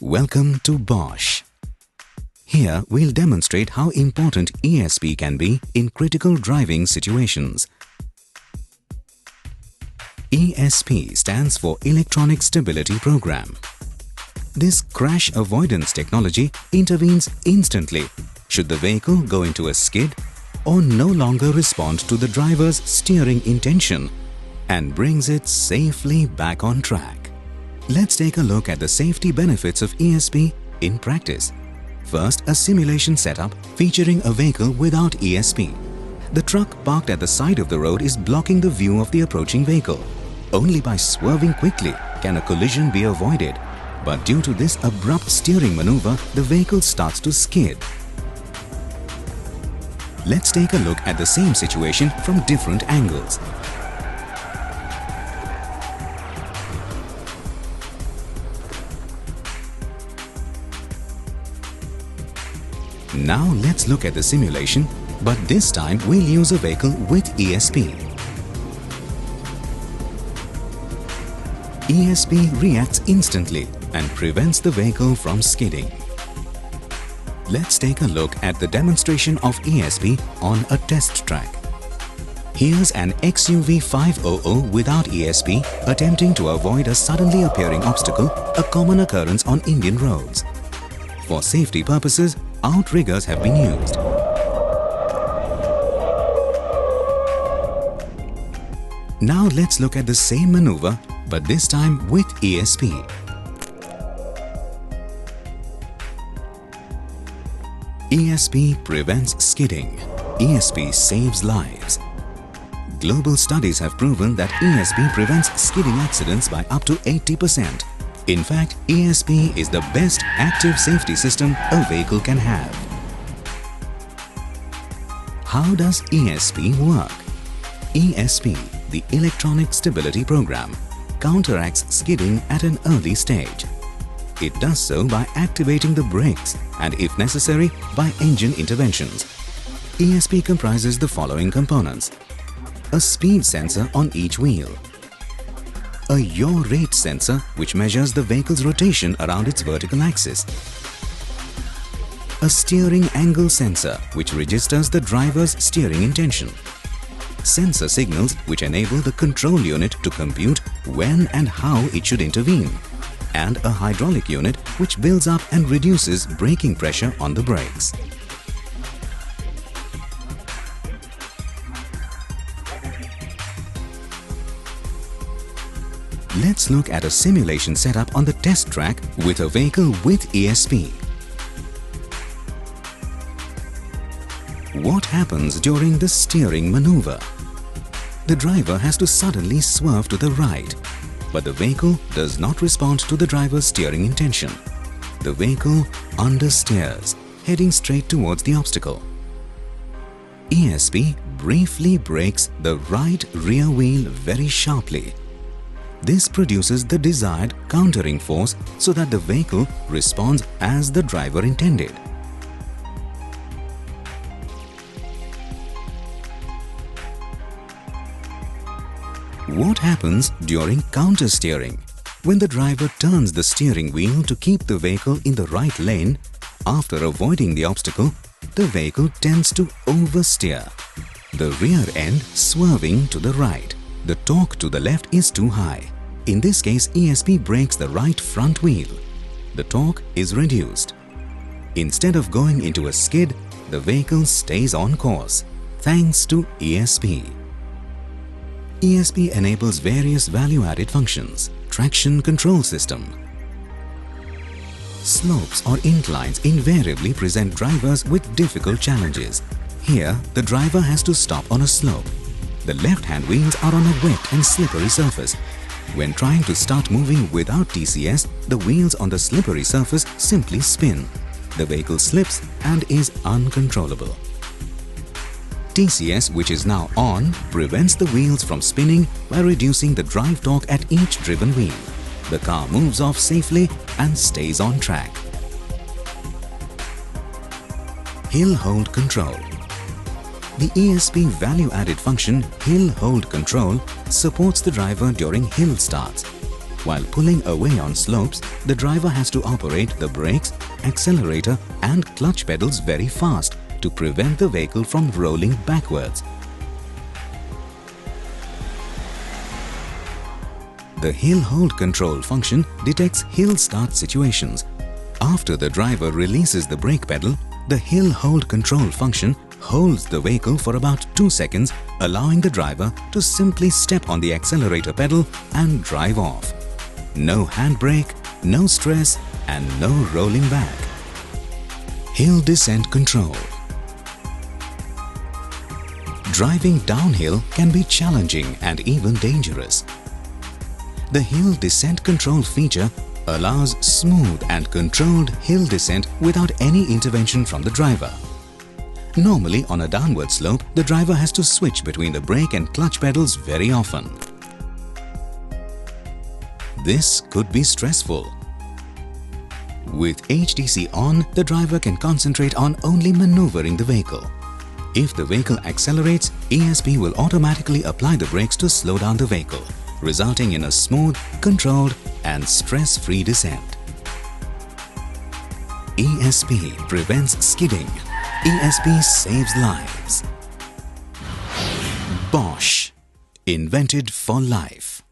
Welcome to Bosch. Here we'll demonstrate how important ESP can be in critical driving situations. ESP stands for Electronic Stability Program. This crash avoidance technology intervenes instantly should the vehicle go into a skid or no longer respond to the driver's steering intention and brings it safely back on track. Let's take a look at the safety benefits of ESP in practice. First, a simulation setup featuring a vehicle without ESP. The truck parked at the side of the road is blocking the view of the approaching vehicle. Only by swerving quickly can a collision be avoided. But due to this abrupt steering maneuver, the vehicle starts to skid. Let's take a look at the same situation from different angles. Now let's look at the simulation, but this time we'll use a vehicle with ESP. ESP reacts instantly and prevents the vehicle from skidding. Let's take a look at the demonstration of ESP on a test track. Here's an XUV 500 without ESP attempting to avoid a suddenly appearing obstacle, a common occurrence on Indian roads. For safety purposes, outriggers have been used. Now let's look at the same maneuver, but this time with ESP. ESP prevents skidding. ESP saves lives. Global studies have proven that ESP prevents skidding accidents by up to 80%. In fact, ESP is the best active safety system a vehicle can have. How does ESP work? ESP, the Electronic Stability Program, counteracts skidding at an early stage. It does so by activating the brakes and, if necessary, by engine interventions. ESP comprises the following components: a speed sensor on each wheel, a yaw rate sensor which measures the vehicle's rotation around its vertical axis, a steering angle sensor which registers the driver's steering intention, sensor signals which enable the control unit to compute when and how it should intervene, and a hydraulic unit which builds up and reduces braking pressure on the brakes. Let's look at a simulation setup on the test track with a vehicle with ESP. What happens during the steering maneuver? The driver has to suddenly swerve to the right, but the vehicle does not respond to the driver's steering intention. The vehicle understeers, heading straight towards the obstacle. ESP briefly brakes the right rear wheel very sharply. This produces the desired countering force so that the vehicle responds as the driver intended. What happens during countersteering? When the driver turns the steering wheel to keep the vehicle in the right lane, after avoiding the obstacle, the vehicle tends to oversteer, the rear end swerving to the right. The torque to the left is too high. In this case, ESP brakes the right front wheel. The torque is reduced. Instead of going into a skid, the vehicle stays on course, thanks to ESP. ESP enables various value-added functions. Traction control system. Slopes or inclines invariably present drivers with difficult challenges. Here, the driver has to stop on a slope. The left-hand wheels are on a wet and slippery surface. When trying to start moving without TCS, the wheels on the slippery surface simply spin. The vehicle slips and is uncontrollable. TCS, which is now on, prevents the wheels from spinning by reducing the drive torque at each driven wheel. The car moves off safely and stays on track. Hill Hold Control. The ESP value-added function Hill Hold Control supports the driver during hill starts. While pulling away on slopes, the driver has to operate the brakes, accelerator and clutch pedals very fast to prevent the vehicle from rolling backwards. The hill hold control function detects hill start situations. After the driver releases the brake pedal, the hill hold control function holds the vehicle for about 2 seconds, allowing the driver to simply step on the accelerator pedal and drive off. No handbrake, no stress and no rolling back. Hill descent control. Driving downhill can be challenging and even dangerous. The hill descent control feature allows smooth and controlled hill descent without any intervention from the driver. Normally, on a downward slope, the driver has to switch between the brake and clutch pedals very often. This could be stressful. With HDC on, the driver can concentrate on only maneuvering the vehicle. If the vehicle accelerates, ESP will automatically apply the brakes to slow down the vehicle, resulting in a smooth, controlled and stress-free descent. ESP prevents skidding. ESP saves lives. Bosch, invented for life.